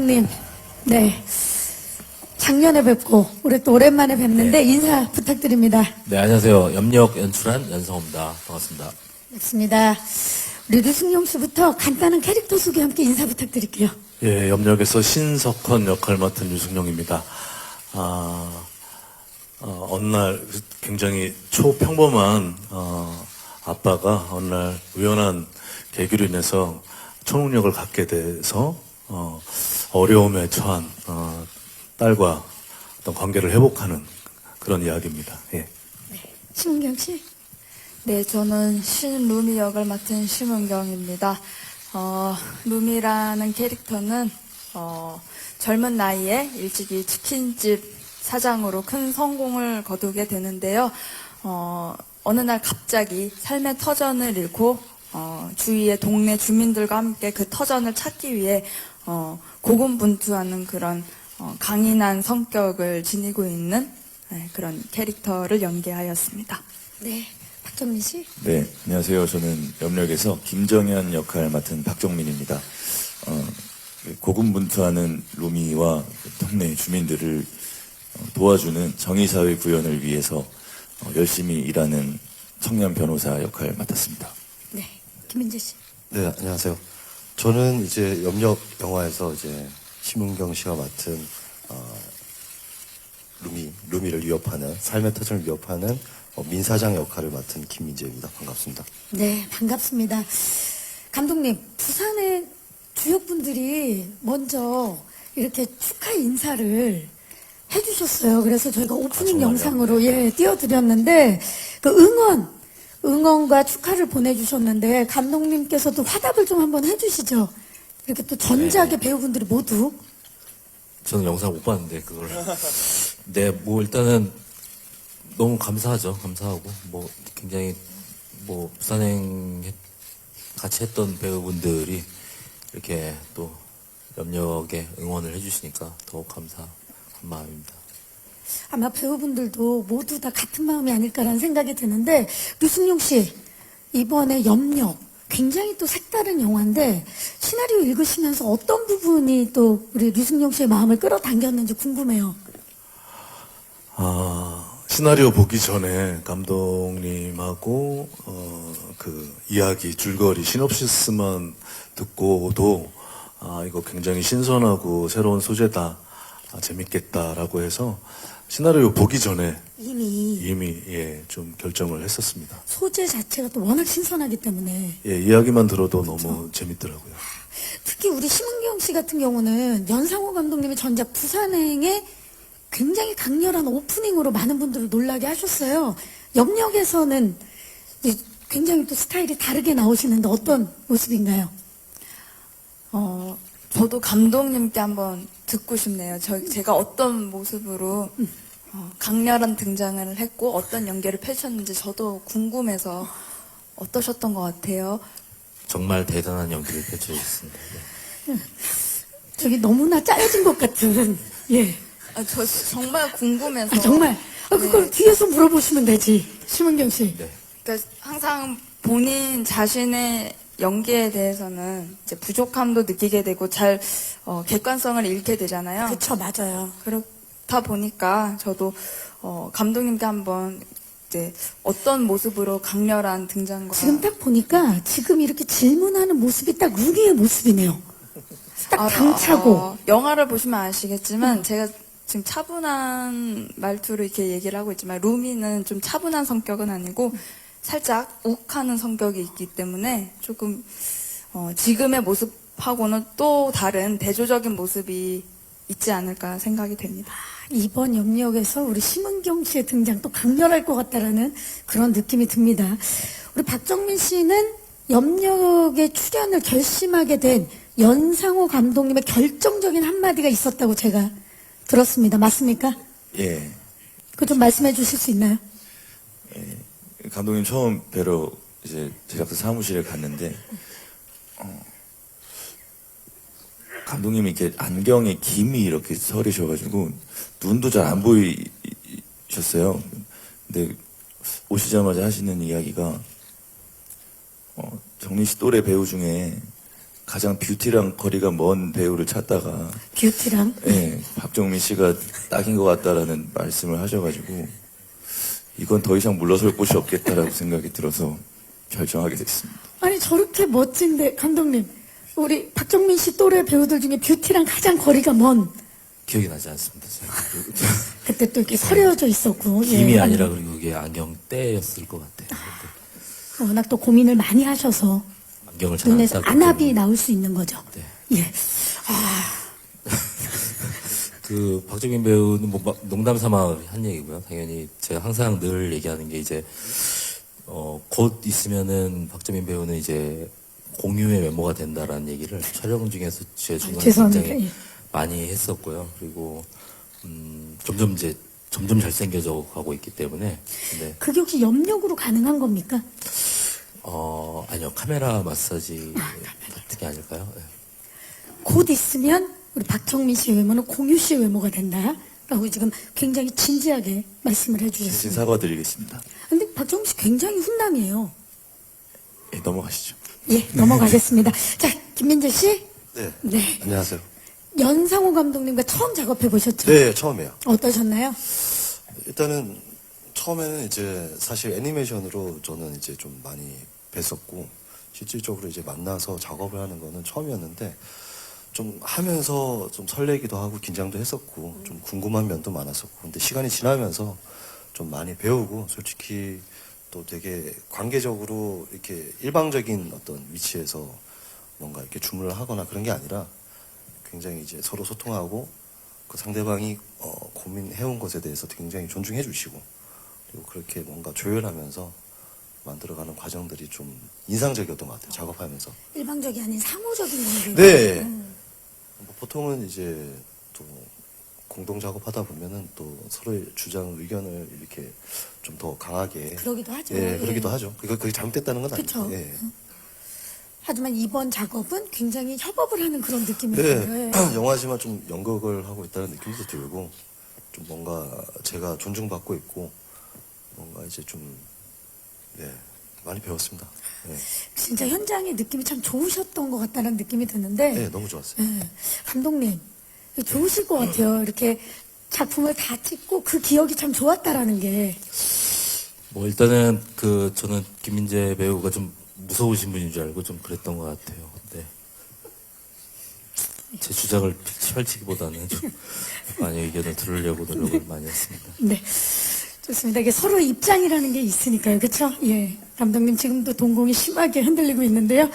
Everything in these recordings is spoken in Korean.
감독님, 네. 작년에 뵙고 올해 또 오랜만에 뵙는데 인사 부탁드립니다. 네, 안녕하세요. 염력 연출한 연성호입니다. 반갑습니다. 맞습니다. 우리 류승용 씨부터 간단한 캐릭터 소개 함께 인사 부탁드릴게요. 예, 염력에서 신석헌 역할 맡은 유승용입니다. 어느 날 굉장히 초평범한 아빠가 어느 날 우연한 계기로 인해서 초능력을 갖게 돼서 어려움에 처한 딸과 어떤 관계를 회복하는 그런 이야기입니다. 예. 심은경 씨? 네, 저는 신루미 역을 맡은 심은경입니다. 루미라는 캐릭터는 젊은 나이에 일찍이 치킨집 사장으로 큰 성공을 거두게 되는데요. 어느 날 갑자기 삶의 터전을 잃고 주위의 동네 주민들과 함께 그 터전을 찾기 위해 고군분투하는 그런 강인한 성격을 지니고 있는 그런 캐릭터를 연기하였습니다. 네. 박정민 씨? 네, 안녕하세요. 저는 염력에서 김정현 역할 맡은 박정민입니다. 고군분투하는 루미와 동네 주민들을 도와주는 정의사회 구현을 위해서 열심히 일하는 청년 변호사 역할 맡았습니다. 네. 김민재 씨? 네, 안녕하세요. 저는 이제 염력 영화에서 이제 심은경 씨가 맡은 루미를 위협하는 삶의 터전을 위협하는 민사장 역할을 맡은 김민재입니다. 반갑습니다. 네, 반갑습니다. 감독님, 부산의 주역분들이 먼저 이렇게 축하 인사를 해주셨어요. 그래서 저희가 오프닝 영상으로 띄워드렸는데 그 응원과 축하를 보내주셨는데 감독님께서도 화답을 좀 한번 해주시죠. 이렇게 또 전작의 배우분들이 모두 저는 영상 못 봤는데 그걸. 네, 뭐 일단은 너무 감사하죠. 감사하고 뭐 굉장히 뭐 부산행 같이 했던 배우분들이 이렇게 또 염력에 응원을 해주시니까 더욱 감사한 마음입니다. 아마 배우분들도 모두 다 같은 마음이 아닐까라는 생각이 드는데 류승용 씨 이번에 염력 굉장히 또 색다른 영화인데 시나리오 읽으시면서 어떤 부분이 또 우리 류승용 씨의 마음을 끌어당겼는지 궁금해요. 시나리오 보기 전에 감독님하고 그 이야기 줄거리 시놉시스만 듣고도 이거 굉장히 신선하고 새로운 소재다, 재밌겠다라고 해서 시나리오 보기 전에 이미 좀 결정을 했었습니다. 소재 자체가 또 워낙 신선하기 때문에 이야기만 들어도 너무 재밌더라고요. 특히 우리 심은경 씨 같은 경우는 연상호 감독님의 전작 부산행에 굉장히 강렬한 오프닝으로 많은 분들을 놀라게 하셨어요. 염력에서는 굉장히 또 스타일이 다르게 나오시는데 어떤 모습인가요? 저도 감독님께 한번 듣고 싶네요. 제가 어떤 모습으로 강렬한 등장을 했고 어떤 연기를 펼쳤는지 저도 궁금해서 어떠셨던 것 같아요? 정말 대단한 연기를 펼쳐주셨습니다. 네. 저기 너무나 짜여진 것 같은 저 정말 궁금해서. 정말 그걸 뒤에서 물어보시면 되지 심은경 씨. 네. 그러니까 항상 본인 자신의 연기에 대해서는 이제 부족함도 느끼게 되고 잘 객관성을 잃게 되잖아요. 그쵸, 맞아요. 그렇다 보니까 저도 감독님께 한번 이제 어떤 모습으로 강렬한 등장과 지금 딱 보니까 지금 이렇게 질문하는 모습이 딱 루미의 모습이네요. 딱 당차고. 영화를 보시면 아시겠지만 제가 지금 차분한 말투로 이렇게 얘기를 하고 있지만 루미는 좀 차분한 성격은 아니고 살짝 욱하는 성격이 있기 때문에 조금 지금의 모습하고는 또 다른 대조적인 모습이 있지 않을까 생각이 됩니다. 이번 염력에서 우리 심은경 씨의 등장 또 강렬할 것 같다라는 그런 느낌이 듭니다. 우리 박정민 씨는 염력의 출연을 결심하게 된 연상호 감독님의 결정적인 한마디가 있었다고 제가 들었습니다. 맞습니까? 예, 그거 좀 말씀해 주실 수 있나요? 감독님 처음 뵈러 이제 제작사 사무실에 갔는데 감독님이 이렇게 안경에 김이 이렇게 서리셔가지고 눈도 잘 안 보이셨어요. 근데 오시자마자 하시는 이야기가 정민 씨 또래 배우 중에 가장 뷰티랑 거리가 먼 배우를 찾다가 뷰티랑. 예, 박정민 씨가 딱인 것 같다라는 말씀을 하셔가지고 이건 더 이상 물러설 곳이 없겠다라고 생각이 들어서 결정하게 됐습니다. 아니, 저렇게 멋진데, 감독님. 우리 박정민 씨 또래 배우들 중에 뷰티랑 가장 거리가 먼. 기억이 나지 않습니다. 제가. 그때 또 이렇게 서려져 있었고. 김이 예. 아니라 그리고 그게 안경대였을 것 같아요. 근데 워낙 또 고민을 많이 하셔서 안경을 잘 안 눈에서 땄기 안압이 때문에. 나올 수 있는 거죠. 네. 예. 그 박정민 배우는 뭐 농담 삼아 한 얘기고요. 당연히 제가 항상 늘 얘기하는 게 이제 곧 있으면은 박정민 배우는 이제 공유의 외모가 된다라는 얘기를 촬영 중에서 제 중간에 죄송합니다. 굉장히 예. 많이 했었고요. 그리고 점점 잘생겨져 가고 있기 때문에 근데 그게 혹시 염력으로 가능한 겁니까? 아니요 카메라 마사지 같은 게 아닐까요? 네. 곧 있으면 우리 박정민 씨의 외모는 공유 씨의 외모가 된다라고 지금 굉장히 진지하게 말씀을 대신 해주셨습니다. 사과드리겠습니다. 근데 박정민 씨 굉장히 훈남이에요. 예, 넘어가시죠. 예, 넘어가겠습니다. 자, 김민재 씨. 네. 네. 안녕하세요. 연상호 감독님과 처음 작업해 보셨죠? 네, 처음이에요. 어떠셨나요? 일단은 처음에는 이제 사실 애니메이션으로 저는 이제 좀 많이 뵀었고 실질적으로 이제 만나서 작업을 하는 거는 처음이었는데 좀 하면서 좀 설레기도 하고 긴장도 했었고 좀 궁금한 면도 많았었고 근데 시간이 지나면서 좀 많이 배우고 솔직히 또 되게 관계적으로 이렇게 일방적인 어떤 위치에서 뭔가 이렇게 주문을 하거나 그런 게 아니라 굉장히 이제 서로 소통하고 그 상대방이 고민해온 것에 대해서 굉장히 존중해 주시고 그리고 그렇게 뭔가 조율하면서 만들어가는 과정들이 좀 인상적이었던 것 같아요. 작업하면서. 일방적이 아닌 상호적인 관계. 네. 뭐 보통은 이제 또 공동 작업하다 보면은 또 서로의 주장 의견을 이렇게 좀 더 강하게 그러기도 하죠. 예, 그러기도 예. 하죠. 그게 잘못됐다는 건 그쵸. 아니죠. 예. 하지만 이번 작업은 굉장히 협업을 하는 그런 느낌이 네, 들어요. 예. 영화지만 좀 연극을 하고 있다는 느낌도 들고 좀 뭔가 제가 존중받고 있고 뭔가 이제 좀 네, 많이 배웠습니다. 네. 진짜 현장의 느낌이 참 좋으셨던 것 같다는 느낌이 드는데 네, 너무 좋았어요. 예. 감독님 좋으실 것 같아요. 이렇게 작품을 다 찍고 그 기억이 참 좋았다라는 게. 뭐 일단은 저는 김민재 배우가 좀 무서우신 분인 줄 알고 좀 그랬던 것 같아요. 근데 제 주장을 펼치기보다는 좀 많이 의견을 들으려고 노력을 많이 했습니다. 네. 좋습니다. 이게 서로 입장이라는 게 있으니까요. 그렇죠? 예. 감독님 지금도 동공이 심하게 흔들리고 있는데요.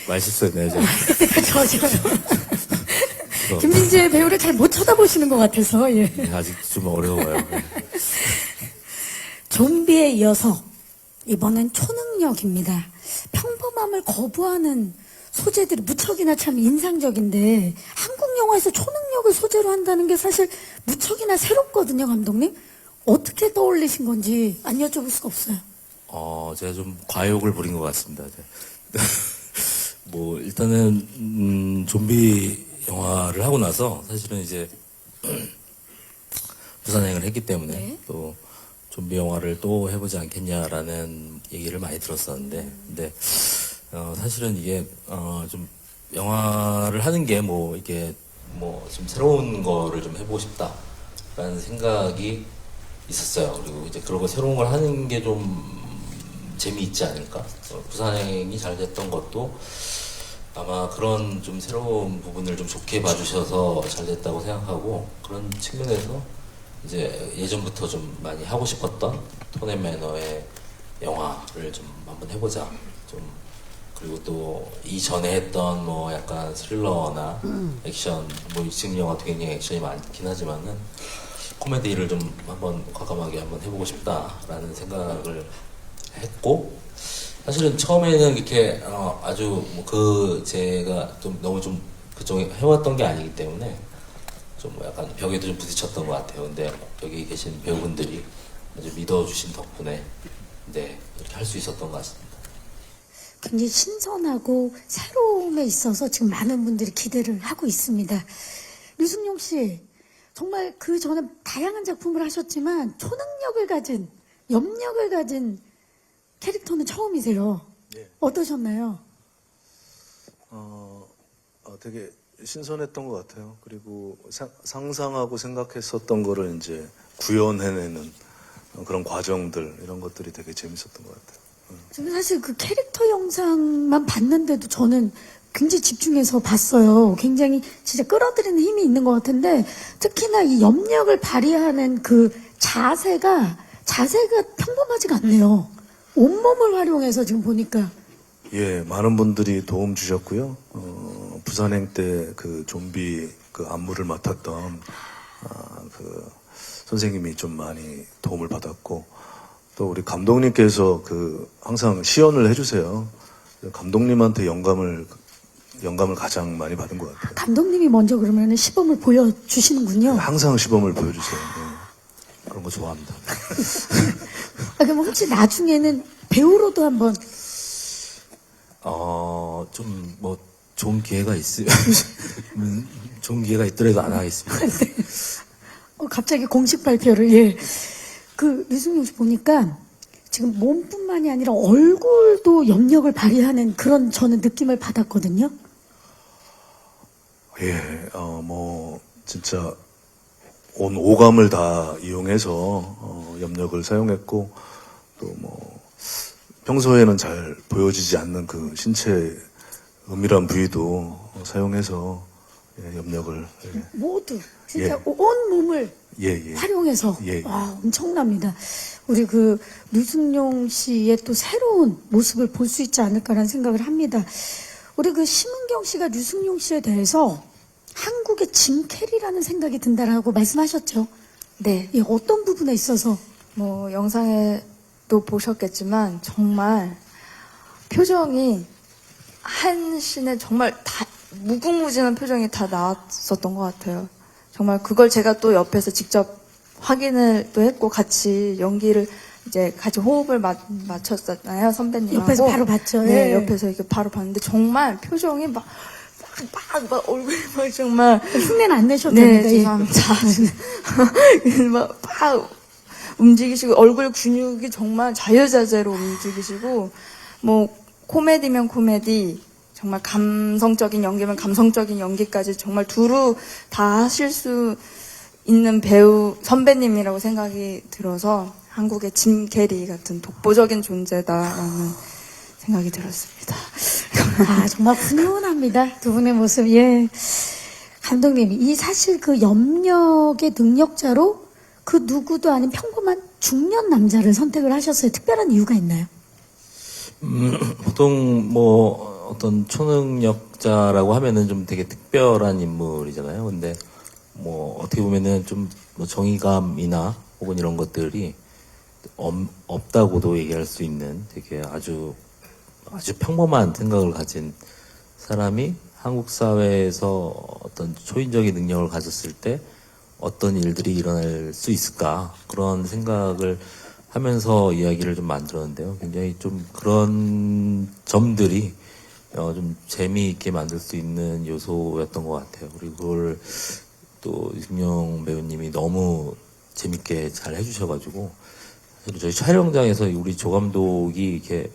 말 실수했네요, 제가. 김민재 배우를 잘 못 쳐다보시는 것 같아서. 예. 네, 아직 좀 어려워요. 네. 좀비에 이어서 이번엔 초능력입니다. 평범함을 거부하는 소재들이 무척이나 참 인상적인데 한국 영화에서 초능력을 소재로 한다는 게 사실 무척이나 새롭거든요, 감독님. 어떻게 떠올리신 건지 안 여쭤볼 수가 없어요. 제가 좀 과욕을 부린 것 같습니다. 뭐 일단은 좀비 영화를 하고 나서 사실은 이제 부산행을 했기 때문에 네. 또 좀비 영화를 또 해보지 않겠냐라는 얘기를 많이 들었었는데, 근데 사실은 이게 좀 영화를 하는 게 뭐 이게 뭐 좀 새로운 거를 좀 해보고 싶다라는 생각이 있었어요. 그리고 이제 그러고 새로운 걸 하는 게 좀 재미있지 않을까? 부산행이 잘 됐던 것도 아마 그런 좀 새로운 부분을 좀 좋게 봐주셔서 잘 됐다고 생각하고 그런 측면에서 이제 예전부터 좀 많이 하고 싶었던 톤 앤 매너의 영화를 좀 한번 해보자. 좀 그리고 또 이전에 했던 뭐 약간 스릴러나 액션 뭐 지금 영화도 굉장히 액션이 많긴 하지만은 코미디를 좀 한번 과감하게 한번 해보고 싶다라는 생각을 했고 사실은 처음에는 이렇게 아주 뭐 제가 좀 너무 좀 그쪽에 해왔던 게 아니기 때문에 좀 약간 벽에도 좀 부딪혔던 것 같아요. 근데 여기 계신 배우분들이 아주 믿어주신 덕분에 네 이렇게 할 수 있었던 것 같습니다. 굉장히 신선하고 새로움에 있어서 지금 많은 분들이 기대를 하고 있습니다. 류승룡 씨, 정말 그 전에 다양한 작품을 하셨지만 초능력을 가진, 염력을 가진 캐릭터는 처음이세요. 네. 어떠셨나요? 되게 신선했던 것 같아요. 그리고 상상하고 생각했었던 거를 이제 구현해내는 그런 과정들, 이런 것들이 되게 재밌었던 것 같아요. 저는 사실 그 캐릭터 영상만 봤는데도 저는 굉장히 집중해서 봤어요. 굉장히 진짜 끌어들이는 힘이 있는 것 같은데, 특히나 이 염력을 발휘하는 그 자세가 평범하지가 않네요. 온몸을 활용해서 지금 보니까. 예, 많은 분들이 도움 주셨고요. 부산행 때 그 좀비 그 안무를 맡았던 그 선생님이 좀 많이 도움을 받았고, 또 우리 감독님께서 그 항상 시연을 해주세요. 감독님한테 영감을 가장 많이 받은 것 같아요. 감독님이 먼저 그러면 시범을 보여주시는군요. 항상 시범을 보여주세요. 예. 그런 거 좋아합니다. 그럼 혹시 나중에는 배우로도 한번 좀 뭐 좋은 기회가 있으면 좋은 기회가 있더라도 안 하겠습니다. 갑자기 공식 발표를, 예. 그, 류승용 씨 보니까 지금 몸뿐만이 아니라 얼굴도 염력을 발휘하는 그런 저는 느낌을 받았거든요. 예, 진짜 온 오감을 다 이용해서 염력을 사용했고, 또 평소에는 잘 보여지지 않는 그 신체 은밀한 부위도 사용해서 염력을 모두, 진짜 예. 온 몸을 예. 활용해서. 예. 와, 엄청납니다. 우리 그 류승용 씨의 또 새로운 모습을 볼 수 있지 않을까라는 생각을 합니다. 우리 그 심은경 씨가 류승용 씨에 대해서 한국의 짐 캐리라는 생각이 든다라고 말씀하셨죠. 네. 예, 어떤 부분에 있어서? 뭐 영상에도 보셨겠지만 정말 표정이 한 씬에 정말 다 무궁무진한 표정이 다 나왔었던 것 같아요. 정말 그걸 제가 또 옆에서 직접 확인을 또 했고, 같이 연기를 이제 같이 호흡을 맞췄잖아요, 선배님하고. 옆에서 바로 봤죠. 네, 예. 옆에서 이렇게 바로 봤는데 정말 표정이 막 얼굴이 막 정말 흉내는 안 내셔도 네, 됩니다. 예. 죄송합니다. 막 움직이시고, 얼굴 근육이 정말 자유자재로 움직이시고, 뭐 코미디면 코미디, 정말 감성적인 연기면 감성적인 연기까지 정말 두루 다 하실 수 있는 배우 선배님이라고 생각이 들어서 한국의 짐 캐리 같은 독보적인 존재다라는 생각이 들었습니다. 아, 정말 훈훈합니다. 두 분의 모습. 예. 감독님, 이 사실 그 염력의 능력자로 그 누구도 아닌 평범한 중년 남자를 선택을 하셨어요. 특별한 이유가 있나요? 보통 뭐 어떤 초능력자라고 하면은 좀 되게 특별한 인물이잖아요. 근데 뭐 어떻게 보면은 좀 뭐 정의감이나 혹은 이런 것들이 없다고도 얘기할 수 있는 되게 아주 평범한 생각을 가진 사람이 한국 사회에서 어떤 초인적인 능력을 가졌을 때 어떤 일들이 일어날 수 있을까, 그런 생각을 하면서 이야기를 좀 만들었는데요. 굉장히 좀 그런 점들이 좀 재미있게 만들 수 있는 요소였던 것 같아요. 그리고 그걸 또 이승용 배우님이 너무 재밌게 잘 해주셔가지고, 사실 저희 촬영장에서 우리 조 감독이 이렇게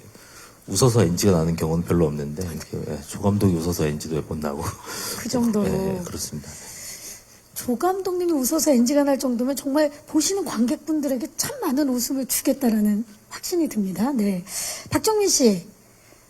웃어서 NG가 나는 경우는 별로 없는데, 이렇게 조 감독이 웃어서 NG도 몇 번 나고. 그 정도로. 네, 그렇습니다. 조 감독님이 웃어서 NG가 날 정도면 정말 보시는 관객분들에게 참 많은 웃음을 주겠다라는 확신이 듭니다. 네. 박정민 씨,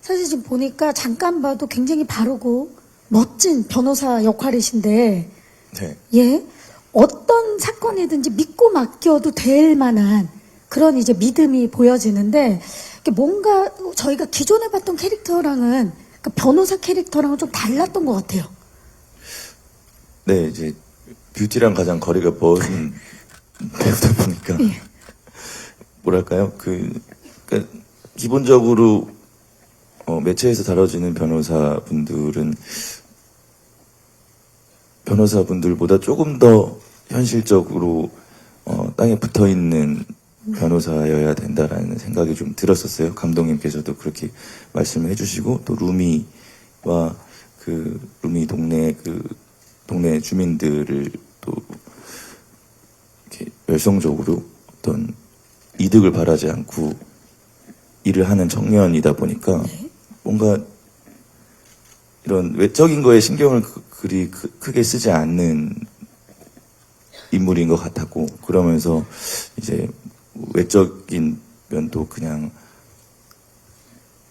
사실 지금 보니까 잠깐 봐도 굉장히 바르고 멋진 변호사 역할이신데, 네. 예, 어떤 사건이든지 믿고 맡겨도 될 만한 그런 이제 믿음이 보여지는데, 이게 뭔가 저희가 기존에 봤던 캐릭터랑은, 그 변호사 캐릭터랑은 좀 달랐던 것 같아요. 네, 이제 뷰티랑 가장 거리가 먼 배우다 보니까 예. 뭐랄까요? 그러니까 기본적으로 매체에서 다뤄지는 변호사분들보다 조금 더 현실적으로 땅에 붙어 있는 변호사여야 된다라는 생각이 좀 들었었어요. 감독님께서도 그렇게 말씀을 해주시고, 또 루미와 그 루미 동네 주민들을 또 이렇게 열성적으로 어떤 이득을 바라지 않고 일을 하는 청년이다 보니까 뭔가 이런 외적인 거에 신경을 그리 크게 쓰지 않는 인물인 것 같았고, 그러면서 이제 외적인 면도 그냥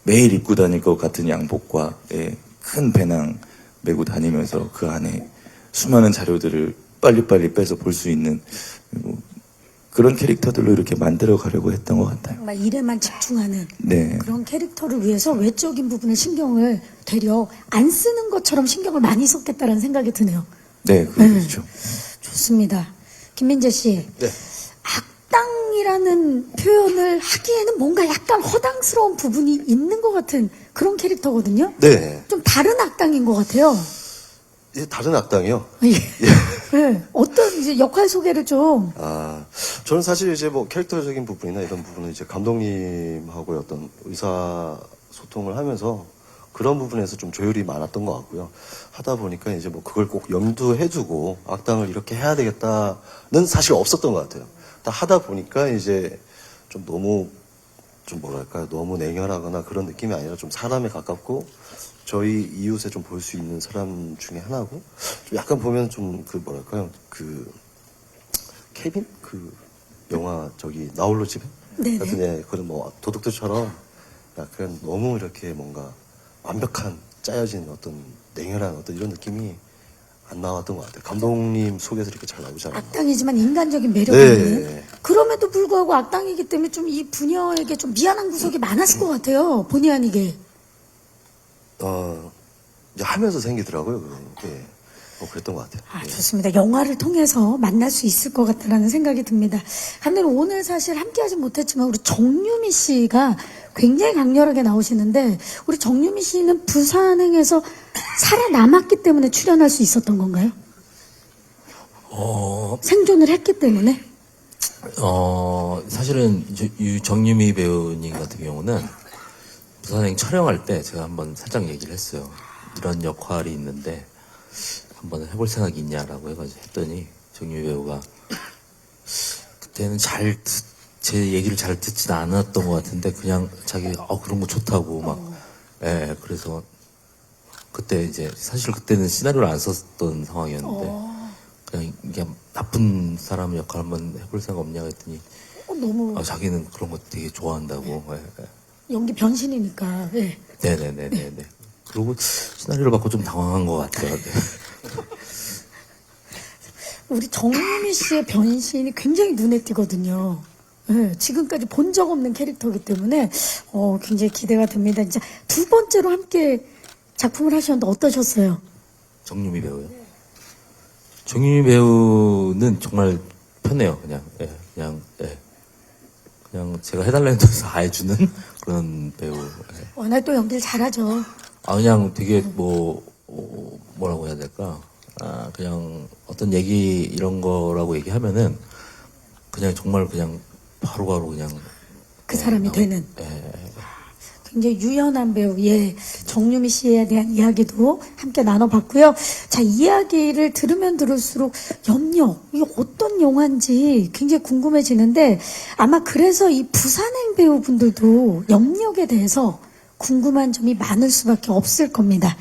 매일 입고 다닐 것 같은 양복과 큰 배낭 메고 다니면서 그 안에 수많은 자료들을 빨리빨리 빼서 볼 수 있는 그런 캐릭터들로 이렇게 만들어 가려고 했던 것 같아요. 정말 일에만 집중하는 네. 그런 캐릭터를 위해서 외적인 부분을 신경을 되려 안 쓰는 것처럼 신경을 많이 썼겠다라는 생각이 드네요. 네, 그렇죠. 좋습니다. 김민재 씨. 네. 악당이라는 표현을 하기에는 뭔가 약간 허당스러운 부분이 있는 것 같은 그런 캐릭터거든요. 네. 좀 다른 악당인 것 같아요. 예, 다른 악당이요? 예. 네. 어떤 이제 역할 소개를 좀. 저는 사실 이제 뭐 캐릭터적인 부분이나 이런 부분은 이제 감독님하고의 어떤 의사소통을 하면서 그런 부분에서 좀 조율이 많았던 것 같고요. 하다 보니까 이제 뭐 그걸 꼭 염두해 두고 악당을 이렇게 해야 되겠다는 사실 없었던 것 같아요. 다 하다 보니까 이제 좀 너무 좀 뭐랄까요, 너무 냉혈하거나 그런 느낌이 아니라 좀 사람에 가깝고 저희 이웃에 좀 볼 수 있는 사람 중에 하나고, 좀 약간 보면 좀 그 뭐랄까요, 그 케빈 그 영화 저기 나홀로 집에 네네. 같은 그런 뭐 도둑들처럼 약간 너무 이렇게 뭔가 완벽한 짜여진 어떤 냉혈한 어떤 이런 느낌이 안 나왔던 것 같아요. 감독님 속에서 이렇게 잘 나오지 않았나. 악당이지만 인간적인 매력이 네. 있는. 그럼에도 불구하고 악당이기 때문에 좀 이 부녀에게 좀 미안한 구석이 많았을 것 같아요. 본의 아니게. 이제 하면서 생기더라고요. 예. 그랬던 것 같아요. 예. 좋습니다. 영화를 통해서 만날 수 있을 것 같다는 생각이 듭니다. 감독님 오늘 사실 함께하진 못했지만 우리 정유미 씨가 굉장히 강렬하게 나오시는데, 우리 정유미 씨는 부산행에서 살아남았기 때문에 출연할 수 있었던 건가요? 생존을 했기 때문에? 사실은 정유미 배우님 같은 경우는 부산행 촬영할 때 제가 한번 살짝 얘기를 했어요. 이런 역할이 있는데 한번 해볼 생각이 있냐라고 해가지고 했더니 정유미 배우가 그때는 제 얘기를 잘 듣진 않았던 것 같은데 그냥 자기 그런 거 좋다고 막 그래서 그때 이제 사실 그때는 시나리오를 안 썼던 상황이었는데 그냥 이게 나쁜 사람 역할 한번 해볼 생각 없냐고 했더니 너무 자기는 그런 거 되게 좋아한다고. 연기 변신이니까. 예. 네네네네네. 그리고 시나리오를 받고 좀 당황한 것 같아요. 네. 우리 정유미 씨의 변신이 굉장히 눈에 띄거든요. 예, 지금까지 본 적 없는 캐릭터이기 때문에 굉장히 기대가 됩니다. 이제 두 번째로 함께 작품을 하셨는데 어떠셨어요? 정유미 배우요. 정유미 배우는 정말 편해요. 그냥 제가 해달라는 대로 다 해주는 그런 배우. 워낙 또 연기를 잘하죠. 그냥 되게 뭐라고 해야 될까? 그냥 어떤 얘기 이런 거라고 얘기하면은 그냥 정말 그냥 바로바로 그냥 그 사람이 되는. 예. 굉장히 유연한 배우, 정유미 씨에 대한 이야기도 함께 나눠봤고요. 자, 이야기를 들으면 들을수록 염력, 이게 어떤 영화인지 굉장히 궁금해지는데, 아마 그래서 이 부산행 배우분들도 염력에 대해서 궁금한 점이 많을 수밖에 없을 겁니다.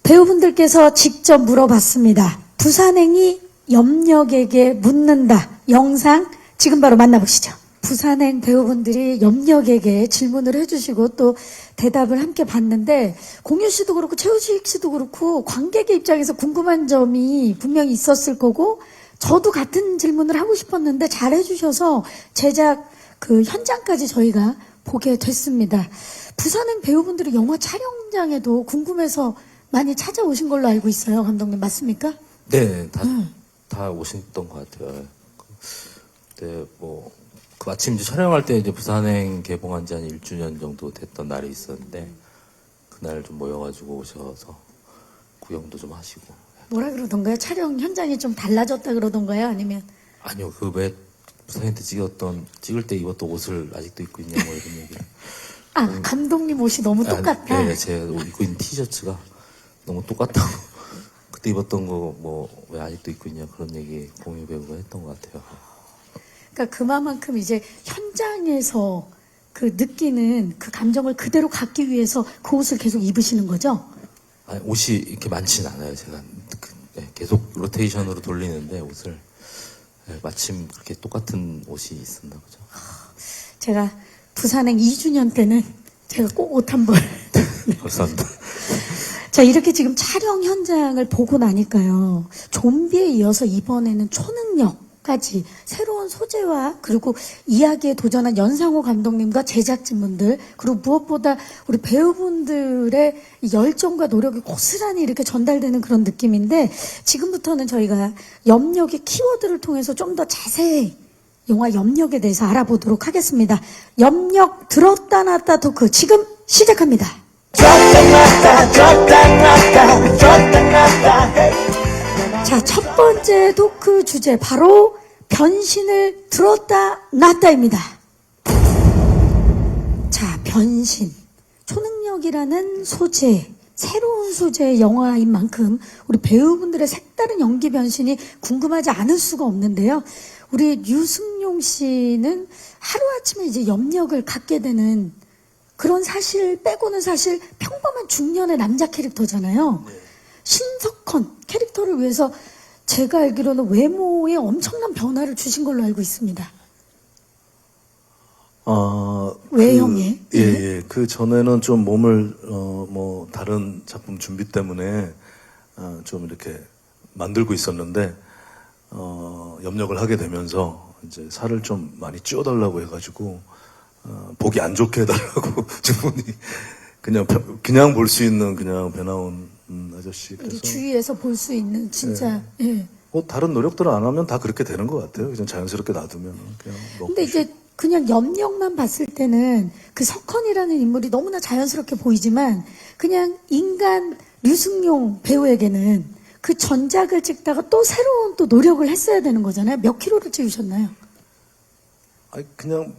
배우분들께서 직접 물어봤습니다. 부산행이 염력에게 묻는다. 영상 지금 바로 만나보시죠. 부산행 배우분들이 염력에게 질문을 해주시고 또 대답을 함께 봤는데, 공유 씨도 그렇고 최우식 씨도 그렇고 관객의 입장에서 궁금한 점이 분명히 있었을 거고, 저도 같은 질문을 하고 싶었는데 잘 해주셔서 제작 그 현장까지 저희가 보게 됐습니다. 부산행 배우분들이 영화 촬영장에도 궁금해서 많이 찾아오신 걸로 알고 있어요. 감독님 맞습니까? 네, 다 오셨던 것 같아요. 그때 그 마침 이제 촬영할 때 이제 부산행 개봉한 지 한 1주년 정도 됐던 날이 있었는데 그날 좀 모여가지고 오셔서 구경도 좀 하시고. 뭐라 그러던가요? 촬영 현장이 좀 달라졌다 그러던가요? 아니면? 아니요, 그 왜 부산행 때 찍을 때 입었던 옷을 아직도 입고 있냐 뭐 이런 얘기를. 감독님 옷이 너무 똑같다. 네, 제가 입고 있는 티셔츠가 너무 똑같다고. 그때 입었던 거 왜 아직도 입고 있냐 그런 얘기 공유 배우가 했던 것 같아요. 그러니까 그만큼 이제 현장에서 그 느끼는 그 감정을 그대로 갖기 위해서 그 옷을 계속 입으시는 거죠? 아니, 옷이 이렇게 많진 않아요. 제가 계속 로테이션으로 돌리는데 옷을 마침 그렇게 똑같은 옷이 있었나 보죠. 제가 부산행 2주년 때는 제가 꼭 옷 한 벌. 감사합니다. 자, 이렇게 지금 촬영 현장을 보고 나니까요. 좀비에 이어서 이번에는 초능력까지 새로운 소재와 그리고 이야기에 도전한 연상호 감독님과 제작진분들 그리고 무엇보다 우리 배우분들의 이 열정과 노력이 고스란히 이렇게 전달되는 그런 느낌인데 지금부터는 저희가 염력의 키워드를 통해서 좀 더 자세히 영화 염력에 대해서 알아보도록 하겠습니다. 염력 들었다 놨다 토크 지금 시작합니다. 자, 첫 번째 토크 주제 바로 변신을 들었다 놨다입니다. 자, 변신. 초능력이라는 소재, 새로운 소재의 영화인 만큼 우리 배우분들의 색다른 연기 변신이 궁금하지 않을 수가 없는데요. 우리 류승용 씨는 하루아침에 이제 염력을 갖게 되는 그런 사실 빼고는 사실 평범한 중년의 남자 캐릭터잖아요. 신석헌 캐릭터를 위해서 제가 알기로는 외모에 엄청난 변화를 주신 걸로 알고 있습니다. 외형에? 예. 그 전에는 좀 몸을, 다른 작품 준비 때문에, 좀 이렇게 만들고 있었는데, 염력을 하게 되면서, 이제 살을 좀 많이 찌워달라고 해가지고, 보기 안 좋게 해달라고 주문이, 그냥 볼 수 있는 그냥 배나온 아저씨. 우리 그래서, 주위에서 볼 수 있는 진짜. 예. 다른 노력들을 안 하면 다 그렇게 되는 것 같아요. 그냥 자연스럽게 놔두면. 그냥 먹고 근데 이제 그냥 염력만 봤을 때는 그 석헌이라는 인물이 너무나 자연스럽게 보이지만 그냥 인간 류승용 배우에게는 그 전작을 찍다가 또 새로운 또 노력을 했어야 되는 거잖아요. 몇 킬로를 찌우셨나요? 아니, 그냥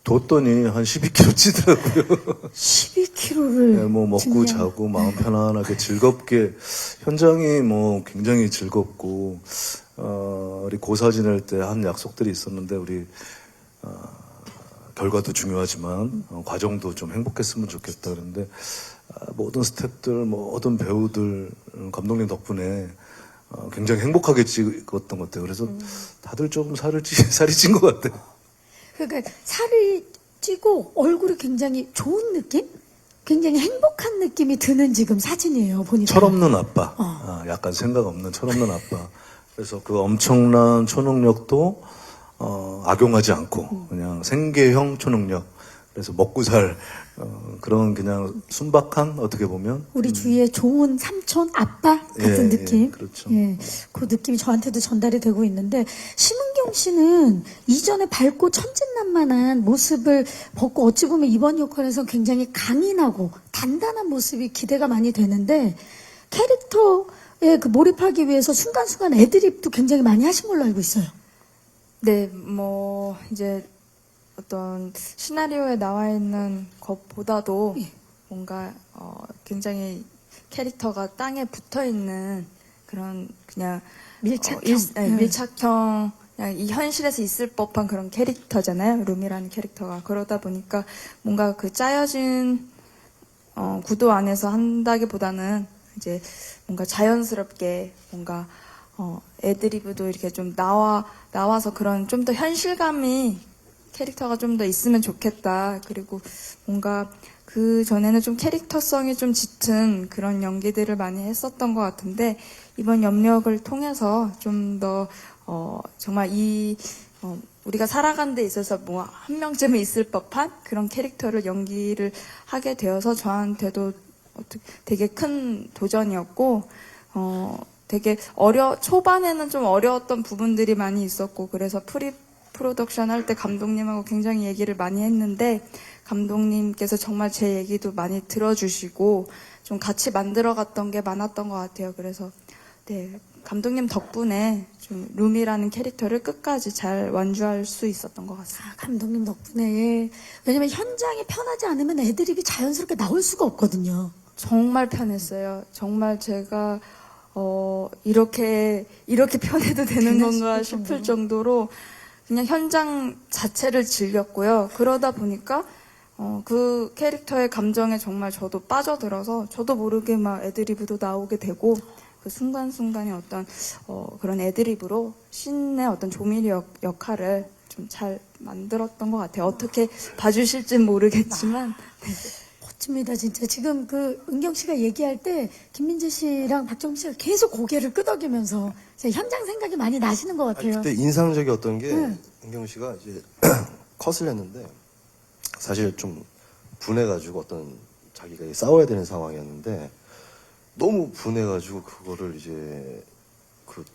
뒀더니 한 12kg 찌더라고요. 12킬로를. 네, 먹고 자고 마음 편안하게 즐겁게 현장이 굉장히 즐겁고 우리 고사 지낼 때 한 약속들이 있었는데 우리 결과도 중요하지만 과정도 좀 행복했으면 좋겠다 그랬는데 모든 스태프들 모든 배우들 감독님 덕분에 굉장히 행복하게 찍었던 것 같아요. 그래서 다들 조금 살이 찐 것 같아요. 그러니까 살이 찌고 얼굴이 굉장히 좋은 느낌? 굉장히 행복한 느낌이 드는 지금 사진이에요. 보니까. 철없는 아빠. 약간 생각 없는 철없는 아빠. 그래서 그 엄청난 초능력도 악용하지 않고 그냥 생계형 초능력. 그래서 먹고 살 그런 그냥 순박한 어떻게 보면 우리 주위에 좋은 삼촌, 아빠 같은 느낌. 그렇죠. 예, 그 느낌이 저한테도 전달이 되고 있는데 심은경 씨는 이전에 밝고 천진난만한 모습을 벗고 어찌 보면 이번 역할에서 굉장히 강인하고 단단한 모습이 기대가 많이 되는데 캐릭터에 그 몰입하기 위해서 순간순간 애드립도 굉장히 많이 하신 걸로 알고 있어요. 네, 이제 어떤 시나리오에 나와 있는 것보다도 뭔가 굉장히 캐릭터가 땅에 붙어 있는 그런 그냥 밀착형. 밀착형 그냥 이 현실에서 있을 법한 그런 캐릭터잖아요. 룸이라는 캐릭터가 그러다 보니까 뭔가 그 짜여진 구도 안에서 한다기보다는 이제 뭔가 자연스럽게 뭔가 애드리브도 이렇게 좀 나와서 그런 좀 더 현실감이 캐릭터가 좀 더 있으면 좋겠다. 그리고 뭔가 그 전에는 좀 캐릭터성이 좀 짙은 그런 연기들을 많이 했었던 것 같은데 이번 염력을 통해서 좀 더 정말 우리가 살아가는 데 있어서 한 명쯤은 있을 법한 그런 캐릭터를 연기를 하게 되어서 저한테도 되게 큰 도전이었고 되게 초반에는 좀 어려웠던 부분들이 많이 있었고 그래서 프로덕션 할 때 감독님하고 굉장히 얘기를 많이 했는데 감독님께서 정말 제 얘기도 많이 들어주시고 좀 같이 만들어갔던 게 많았던 것 같아요. 그래서 네, 감독님 덕분에 좀 룸이라는 캐릭터를 끝까지 잘 완주할 수 있었던 것 같습니다. 감독님 덕분에. 왜냐면 현장이 편하지 않으면 애드립이 자연스럽게 나올 수가 없거든요. 정말 편했어요. 정말 제가 이렇게 편해도 되는 건가 싶을 정도로 그냥 현장 자체를 즐겼고요. 그러다 보니까 그 캐릭터의 감정에 정말 저도 빠져들어서 저도 모르게 막 애드리브도 나오게 되고 그 순간순간의 어떤 그런 애드리브로 신의 어떤 조미료 역할을 좀 잘 만들었던 것 같아요. 어떻게 봐주실진 모르겠지만 멋집니다, 진짜. 지금 그 은경 씨가 얘기할 때 김민재 씨랑 박정민 씨가 계속 고개를 끄덕이면서 제 현장 생각이 많이 나시는 것 같아요. 그때 인상적이었던 게 네. 은경 씨가 이제 컷을 했는데 사실 좀 분해가지고 어떤 자기가 싸워야 되는 상황이었는데 너무 분해가지고 그거를 이제 그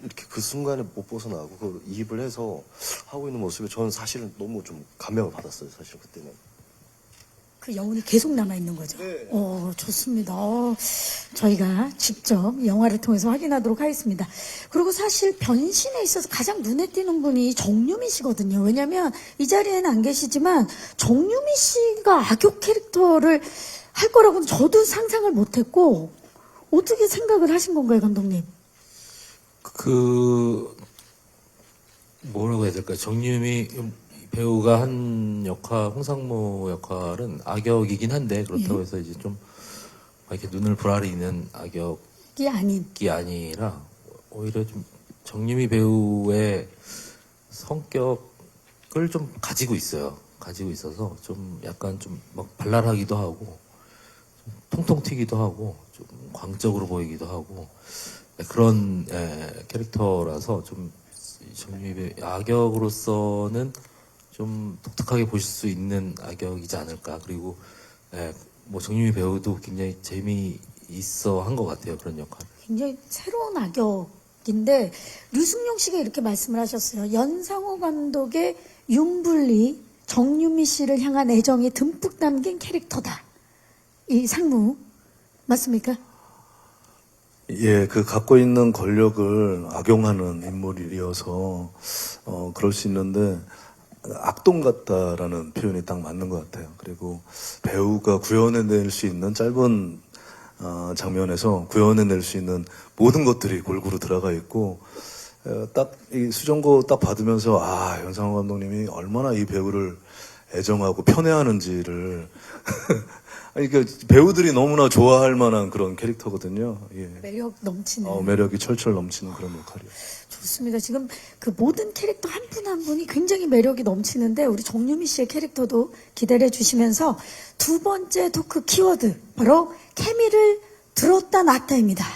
이렇게 그 순간에 못 벗어나고 그 이입을 해서 하고 있는 모습에 저는 사실은 너무 좀 감명을 받았어요. 사실 그때는. 그 여운이 계속 남아있는 거죠. 네. 좋습니다. 저희가 직접 영화를 통해서 확인하도록 하겠습니다. 그리고 사실 변신에 있어서 가장 눈에 띄는 분이 정유미 씨거든요. 왜냐면 이 자리에는 안 계시지만 정유미 씨가 악역 캐릭터를 할 거라고는 저도 상상을 못했고 어떻게 생각을 하신 건가요, 감독님? 뭐라고 해야 될까요? 정유미 배우가 한 홍상무 역할은 악역이긴 한데, 그렇다고 해서 이제 좀, 이렇게 눈을 부라리는 악역이 아닌. 아니라, 오히려 좀 정유미 배우의 성격을 좀 가지고 있어요. 가지고 있어서 좀 약간 좀 막 발랄하기도 하고, 좀 통통 튀기도 하고, 좀 광적으로 보이기도 하고, 그런 캐릭터라서 좀 정유미 배우 악역으로서는 좀 독특하게 보실 수 있는 악역이지 않을까. 그리고 뭐 정유미 배우도 굉장히 재미있어 한 것 같아요. 그런 역할. 굉장히 새로운 악역인데 류승룡 씨가 이렇게 말씀을 하셨어요. 연상호 감독의 윤블리, 정유미 씨를 향한 애정이 듬뿍 담긴 캐릭터다. 이 상무 맞습니까? 예, 그 갖고 있는 권력을 악용하는 인물이어서 그럴 수 있는데 악동 같다라는 표현이 딱 맞는 것 같아요. 그리고 배우가 구현해낼 수 있는 짧은 장면에서 구현해낼 수 있는 모든 것들이 골고루 들어가 있고 딱 이 수정고 딱 받으면서 연상호 감독님이 얼마나 이 배우를 애정하고 편애하는지를 아니, 그 배우들이 너무나 좋아할 만한 그런 캐릭터거든요. 예. 매력 넘치는. 매력이 철철 넘치는 그런 역할이에요. 좋습니다. 지금 그 모든 캐릭터 한 분 한 분이 굉장히 매력이 넘치는데 우리 정유미 씨의 캐릭터도 기대를 해주시면서 두 번째 토크 키워드 바로 케미를 들었다 놨다입니다.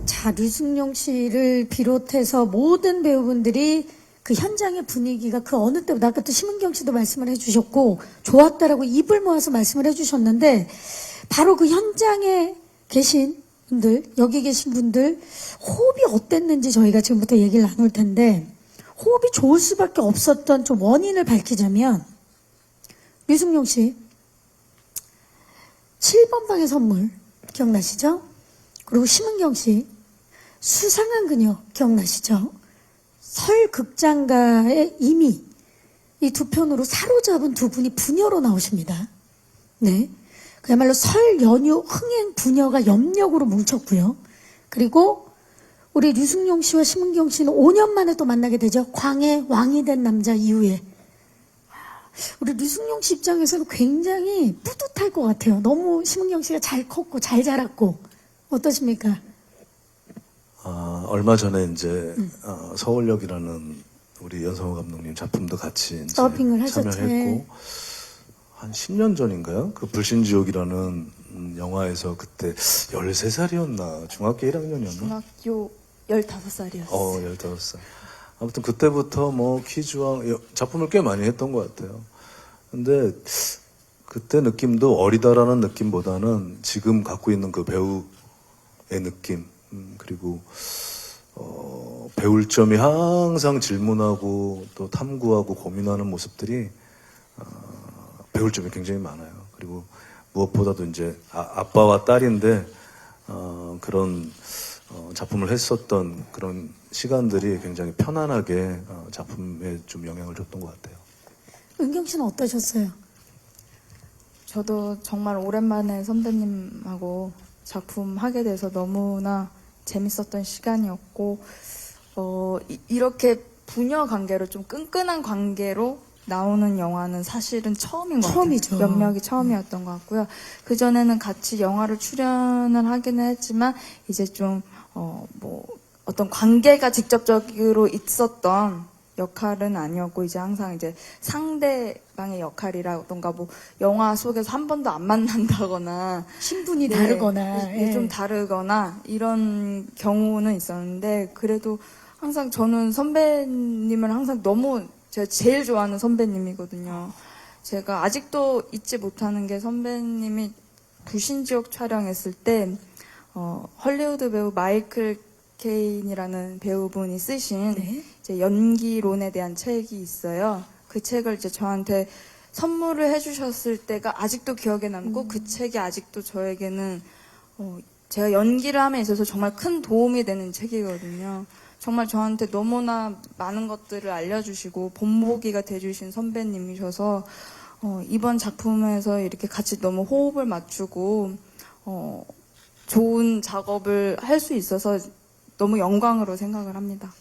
자, 류승룡 씨를 비롯해서 모든 배우분들이 그 현장의 분위기가 그 어느 때보다 아까 또 심은경 씨도 말씀을 해주셨고 좋았다라고 입을 모아서 말씀을 해주셨는데 바로 그 현장에 계신 분들, 여기 계신 분들 호흡이 어땠는지 저희가 지금부터 얘기를 나눌 텐데 호흡이 좋을 수밖에 없었던 좀 원인을 밝히자면 류승룡 씨 7번 방의 선물 기억나시죠? 그리고 심은경 씨 수상한 그녀 기억나시죠? 설 극장가의 이미 이 두 편으로 사로잡은 두 분이 부녀로 나오십니다. 네. 그야말로 설 연휴 흥행 부녀가 염력으로 뭉쳤고요. 그리고 우리 류승룡 씨와 심은경 씨는 5년 만에 또 만나게 되죠. 광의 왕이 된 남자 이후에. 우리 류승룡 씨 입장에서는 굉장히 뿌듯할 것 같아요. 너무 심은경 씨가 잘 컸고 잘 자랐고. 어떠십니까? 얼마 전에 이제 서울역이라는 우리 연상호 감독님 작품도 같이 이제 서빙을 하셨죠. 참여했고 한 10년 전인가요? 그 불신지옥이라는 영화에서 그때 13살이었나 중학교 1학년이었나? 중학교 15살이었어요. 15살. 아무튼 그때부터 뭐 퀴즈왕 작품을 꽤 많이 했던 것 같아요. 근데 그때 느낌도 어리다라는 느낌보다는 지금 갖고 있는 그 배우의 느낌 그리고 배울 점이 항상 질문하고 또 탐구하고 고민하는 모습들이 배울 점이 굉장히 많아요. 그리고 무엇보다도 이제 아빠와 딸인데 그런 작품을 했었던 그런 시간들이 굉장히 편안하게 작품에 좀 영향을 줬던 것 같아요. 은경 씨는 어떠셨어요? 저도 정말 오랜만에 선배님하고 작품 하게 돼서 너무나 재밌었던 시간이었고 이렇게 부녀 관계로 좀 끈끈한 관계로 나오는 영화는 사실은 처음인 것 처음이죠. 같아요. 연력이 처음이었던 것 같고요. 그 전에는 같이 영화를 출연을 하기는 했지만 이제 좀 어떤 관계가 직접적으로 있었던 역할은 아니었고 이제 항상 이제 상대방의 역할이라던가 뭐 영화 속에서 한 번도 안 만난다거나 신분이 네, 다르거나 네, 예. 좀 다르거나 이런 경우는 있었는데 그래도 항상 저는 선배님을 항상 너무 제가 제일 좋아하는 선배님이거든요. 제가 아직도 잊지 못하는 게 선배님이 불신지옥 촬영했을 때 헐리우드 배우 마이클 케인이라는 배우분이 쓰신 네. 이제 연기론에 대한 책이 있어요. 그 책을 이제 저한테 선물을 해주셨을 때가 아직도 기억에 남고 그 책이 아직도 저에게는 제가 연기를 함에 있어서 정말 큰 도움이 되는 책이거든요. 정말 저한테 너무나 많은 것들을 알려주시고 본보기가 돼주신 선배님이셔서 이번 작품에서 이렇게 같이 너무 호흡을 맞추고 좋은 작업을 할 수 있어서 너무 영광으로 생각을 합니다.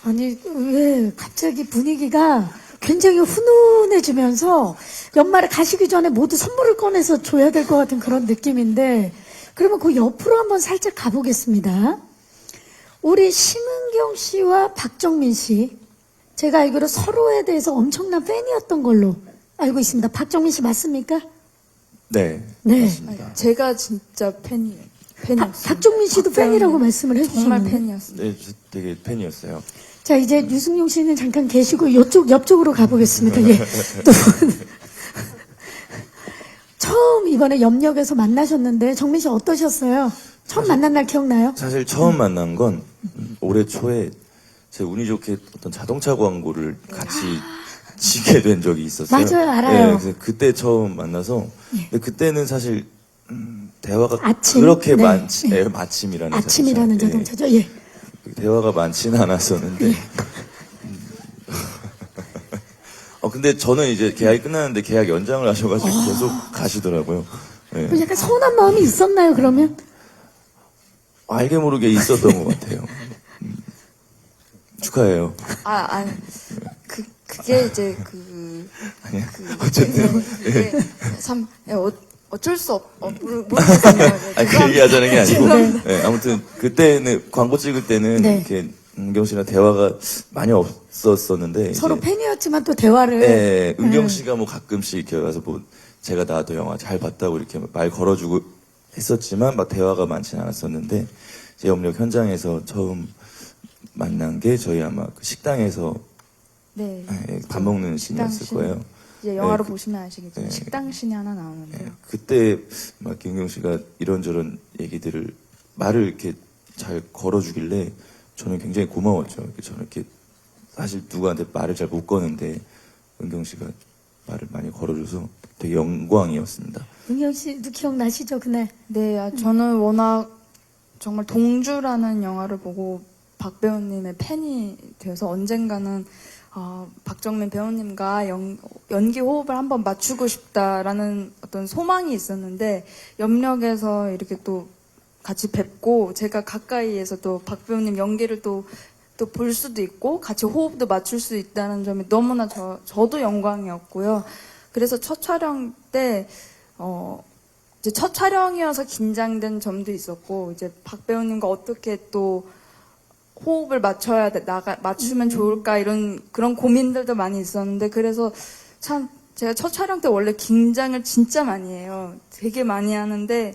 아니 왜 갑자기 분위기가 굉장히 훈훈해지면서 연말에 가시기 전에 모두 선물을 꺼내서 줘야 될 것 같은 그런 느낌인데 그러면 그 옆으로 한번 살짝 가보겠습니다. 우리 심은경 씨와 박정민 씨 제가 알기로 서로에 대해서 엄청난 팬이었던 걸로 알고 있습니다. 박정민 씨 맞습니까? 네, 네. 맞습니다. 제가 진짜 팬이었어요. 박정민 씨도 팬이라고 말씀을 정말 해주셨는데 팬이었어요. 네, 저 되게 팬이었어요. 자, 이제 유승용 씨는 잠깐 계시고 옆쪽으로 가보겠습니다. 예. 두 분. 처음 이번에 염력에서 만나셨는데 정민 씨 어떠셨어요? 처음 만난 날 기억나요? 사실 처음 만난 건 올해 초에 제 운이 좋게 어떤 자동차 광고를 같이 지게 된 적이 있었어요. 맞아요, 알아요. 네, 그래서 그때 처음 만나서 근데 그때는 사실 대화가 아침? 그렇게 네. 많지 네. 아침이라는 아침이라는 자동차. 자동차죠. 예. 대화가 많지는 않았었는데 근데 저는 이제 계약이 끝났는데 계약 연장을 하셔가지고 계속 가시더라고요. 네. 뭐 약간 서운한 마음이 있었나요, 그러면? 알게 모르게 있었던 것 같아요. 축하해요. 아니 그게 이제 어쨌든 그게 참 어쩔 수 모르겠어요. 그 얘기하자는 게 아니고 네. 네, 아무튼 그때는 광고 찍을 때는 네. 이렇게 은경 씨랑 대화가 많이 없었었는데 서로 이제, 팬이었지만 또 대화를. 네, 은경 씨가 뭐 가끔씩 이렇게 와서 뭐 제가 나도 영화 잘 봤다고 이렇게 말 걸어주고 했었지만 막 대화가 많지는 않았었는데 이제 염력 현장에서 처음 만난 게 저희 아마 그 식당에서 네. 밥 먹는 식당 씬이었을 씬. 거예요. 이제 영화로 네, 보시면 아시겠지만 네. 식당신이 하나 나오는데요. 네, 그때 막 김경 씨가 이런저런 얘기들을 말을 이렇게 잘 걸어주길래 저는 굉장히 고마웠죠. 저는 이렇게 사실 누구한테 말을 잘 못 거는데 은경 씨가 말을 많이 걸어줘서 되게 영광이었습니다. 은경 씨도 기억나시죠, 그날? 네, 저는 워낙 정말 동주라는 영화를 보고 박 배우님의 팬이 되어서 언젠가는 박정민 배우님과 연기 호흡을 한번 맞추고 싶다라는 어떤 소망이 있었는데 염력에서 이렇게 또 같이 뵙고 제가 가까이에서 또 박 배우님 연기를 또 볼 수도 있고 같이 호흡도 맞출 수 있다는 점이 너무나 저도 영광이었고요. 그래서 첫 촬영 때 이제 첫 촬영이어서 긴장된 점도 있었고 이제 박 배우님과 어떻게 또 호흡을 맞추면 좋을까 이런 그런 고민들도 많이 있었는데 그래서 참 제가 첫 촬영 때 원래 긴장을 진짜 많이 해요. 되게 많이 하는데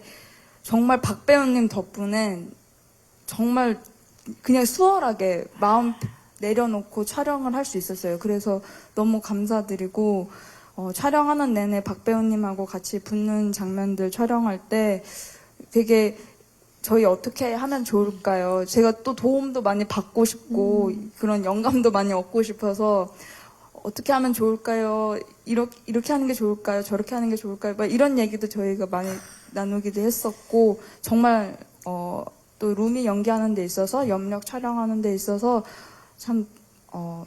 정말 박 배우님 덕분에 정말 그냥 수월하게 마음 내려놓고 촬영을 할 수 있었어요. 그래서 너무 감사드리고 촬영하는 내내 박 배우님하고 같이 붙는 장면들 촬영할 때 되게 저희 어떻게 하면 좋을까요? 제가 또 도움도 많이 받고 싶고 그런 영감도 많이 얻고 싶어서 어떻게 하면 좋을까요? 이렇게 하는 게 좋을까요? 저렇게 하는 게 좋을까요? 막 이런 얘기도 저희가 많이 나누기도 했었고 정말 또 루미 연기하는 데 있어서 염력 촬영하는 데 있어서 참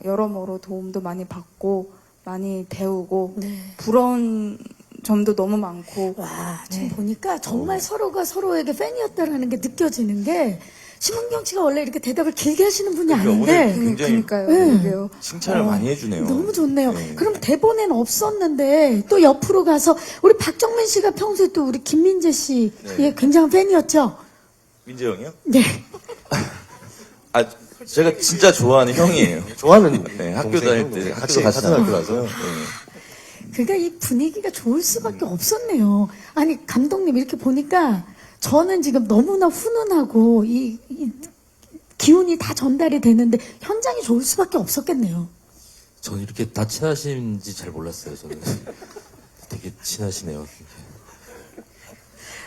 여러모로 도움도 많이 받고 많이 배우고 네. 부러운 점도 너무 많고 와, 지금 보니까 정말 서로가 서로에게 팬이었다라는 게 느껴지는 게 심은경 씨가 원래 이렇게 대답을 길게 하시는 분이 그러니까 아닌데 오늘 굉장히 그러니까요. 네. 그러게요. 칭찬을 많이 해주네요. 너무 좋네요. 네. 그럼 대본에는 없었는데 또 옆으로 가서 우리 박정민 씨가 평소에 또 우리 김민재 씨의 네. 굉장한 팬이었죠? 민재 형이요? 네. 아, 제가 진짜 좋아하는 형이에요. 좋아하는 네, 학교 동생, 다닐 형, 때 같이 같은 같은 학교라서요. 네. 그러니까 이 분위기가 좋을 수밖에 없었네요. 아니 감독님 이렇게 보니까 저는 지금 너무나 훈훈하고 이 기운이 다 전달이 되는데 현장이 좋을 수밖에 없었겠네요. 저는 이렇게 다 친하신지 잘 몰랐어요. 저는 되게 친하시네요.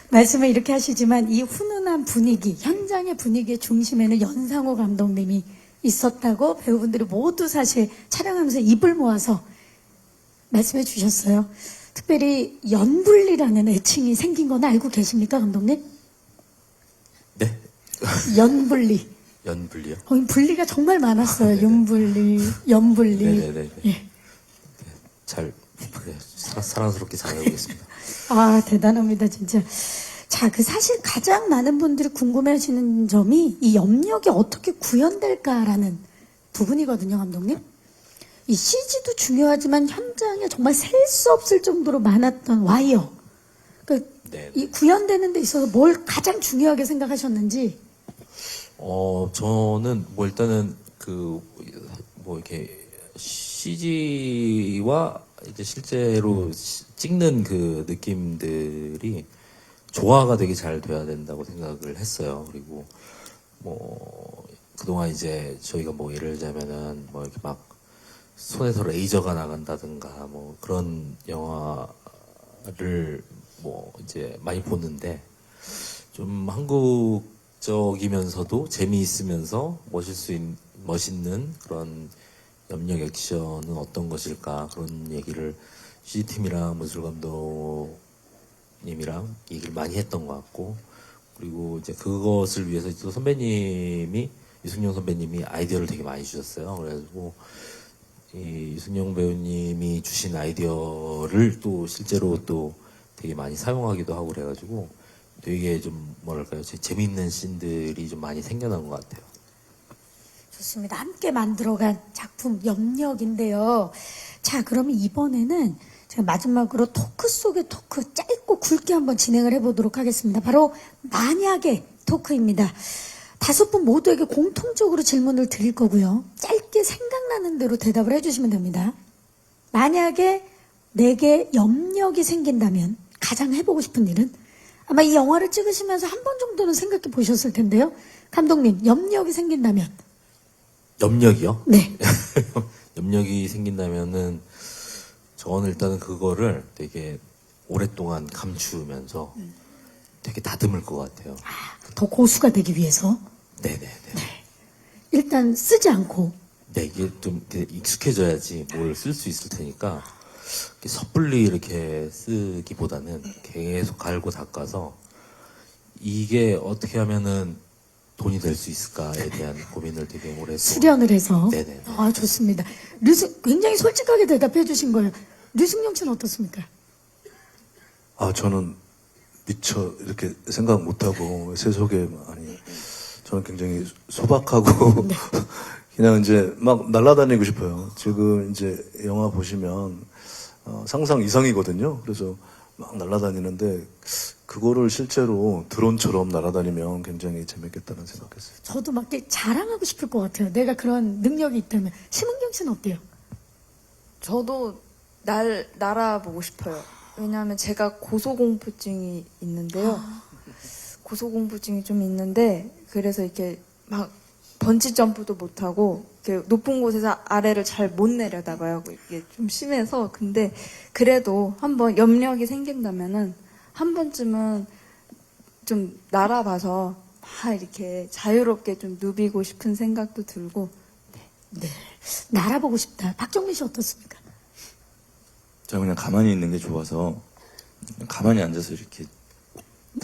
말씀을 이렇게 하시지만 이 훈훈한 분위기, 현장의 분위기의 중심에는 연상호 감독님이 있었다고 배우분들이 모두 사실 촬영하면서 입을 모아서 말씀해 주셨어요. 특별히 연불리라는 애칭이 생긴 건 알고 계십니까, 감독님? 네? 연불리. 연불리요? 거기 분리가 정말 많았어요. 윤불리, 연불리. 네네네. 예. 잘, 그래, 사랑스럽게 잘 해보겠습니다. 아, 대단합니다, 진짜. 자, 그 사실 가장 많은 분들이 궁금해 하시는 점이 이 염력이 어떻게 구현될까라는 부분이거든요, 감독님. 이 CG도 중요하지만 현장에 정말 셀 수 없을 정도로 많았던 와이어. 그, 네. 이 구현되는 데 있어서 뭘 가장 중요하게 생각하셨는지. 저는 뭐 일단은 뭐 이렇게 CG와 이제 실제로 찍는 그 느낌들이 조화가 되게 잘 돼야 된다고 생각을 했어요. 그리고 뭐 그동안 이제 저희가 뭐 예를 들자면은 뭐 이렇게 막 손에서 레이저가 나간다든가 뭐 그런 영화를 뭐 이제 많이 보는데 좀 한국적이면서도 재미있으면서 멋있는 그런 염력 액션은 어떤 것일까 그런 얘기를 CG팀이랑 문술 감독님이랑 얘기를 많이 했던 것 같고 그리고 이제 그것을 위해서 또 선배님이 유승용 선배님이 아이디어를 되게 많이 주셨어요. 그래가지고 이 유승용 배우님이 주신 아이디어를 또 실제로 또 되게 많이 사용하기도 하고 그래가지고 되게 좀 뭐랄까요 재미있는 씬들이 좀 많이 생겨난 것 같아요. 좋습니다. 함께 만들어간 작품 염력인데요. 자, 그러면 이번에는 제가 마지막으로 토크 속의 토크 짧고 굵게 한번 진행을 해보도록 하겠습니다. 바로 만약의 토크입니다. 5분 모두에게 공통적으로 질문을 드릴 거고요. 짧게 생각나는 대로 대답을 해주시면 됩니다. 만약에 내게 염력이 생긴다면 가장 해보고 싶은 일은? 아마 이 영화를 찍으시면서 한 번 정도는 생각해 보셨을 텐데요. 감독님, 염력이 생긴다면? 염력이요? 네. 염력이 생긴다면은 저는 일단은 그거를 되게 오랫동안 감추면서 되게 다듬을 것 같아요. 더 고수가 되기 위해서? 네네네. 일단 쓰지 않고. 네, 이게 좀 이렇게 익숙해져야지 뭘 쓸 수 있을 테니까 이렇게 섣불리 이렇게 쓰기보다는 계속 갈고 닦아서 이게 어떻게 하면은 돈이 될 수 있을까에 대한 고민을 되게 오래 했고 수련을 해서. 네네. 아, 좋습니다. 굉장히 솔직하게 대답해 주신 거예요. 류승용 씨는 어떻습니까? 아, 저는 미처 이렇게 생각 못하고 세속에 아니 저는 굉장히 소박하고 그냥 이제 막 날아다니고 싶어요. 지금 이제 영화 보시면 상상 이상이거든요. 그래서 막 날아다니는데 그거를 실제로 드론처럼 날아다니면 굉장히 재밌겠다는 생각했어요. 저도 막 이렇게 자랑하고 싶을 것 같아요. 내가 그런 능력이 있다면. 심은경 씨는 어때요? 저도 날아보고 싶어요. 왜냐하면 제가 고소공포증이 있는데요. 고소공포증이 좀 있는데 그래서 이렇게 막 번지 점프도 못하고 이렇게 높은 곳에서 아래를 잘 못 내려다봐요. 이게 좀 심해서. 근데 그래도 한번 염력이 생긴다면은 한 번쯤은 좀 날아봐서 막 이렇게 자유롭게 좀 누비고 싶은 생각도 들고. 네. 날아보고 싶다. 박정민 씨 어떻습니까? 저 그냥 가만히 있는 게 좋아서 그냥 가만히 앉아서 이렇게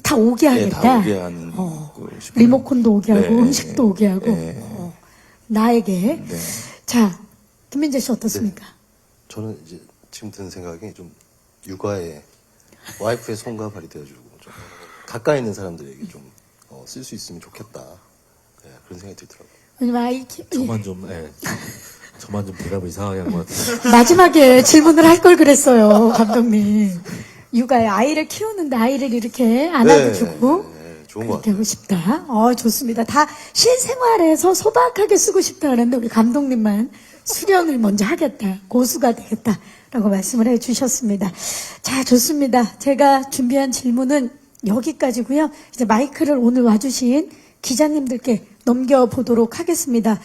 다 오게 하겠다. 다 오게 하는 싶어요. 리모컨도 오게 하고 네, 음식도 오게 하고 네. 나에게. 네. 자, 김민재 씨 어떻습니까? 저는 이제 지금 드는 생각이 좀 육아에 와이프의 손과 발이 되어주고 좀 가까이 있는 사람들에게 좀 쓸 수 있으면 좋겠다. 그런 생각이 들더라고요. 왜냐면 저만 좀 대답을 이상하게 한 것 같아요. 마지막에 질문을 할 걸 그랬어요, 감독님. 육아에 아이를 키우는데 아이를 이렇게 안아주고 네, 좋은 것 그렇게 같아요. 하고 싶다. 좋습니다. 다 실생활에서 소박하게 쓰고 싶다 그랬는데 우리 감독님만 수련을 먼저 하겠다. 고수가 되겠다라고 말씀을 해주셨습니다. 자, 좋습니다. 제가 준비한 질문은 여기까지고요. 이제 마이크를 오늘 와주신 기자님들께 넘겨보도록 하겠습니다.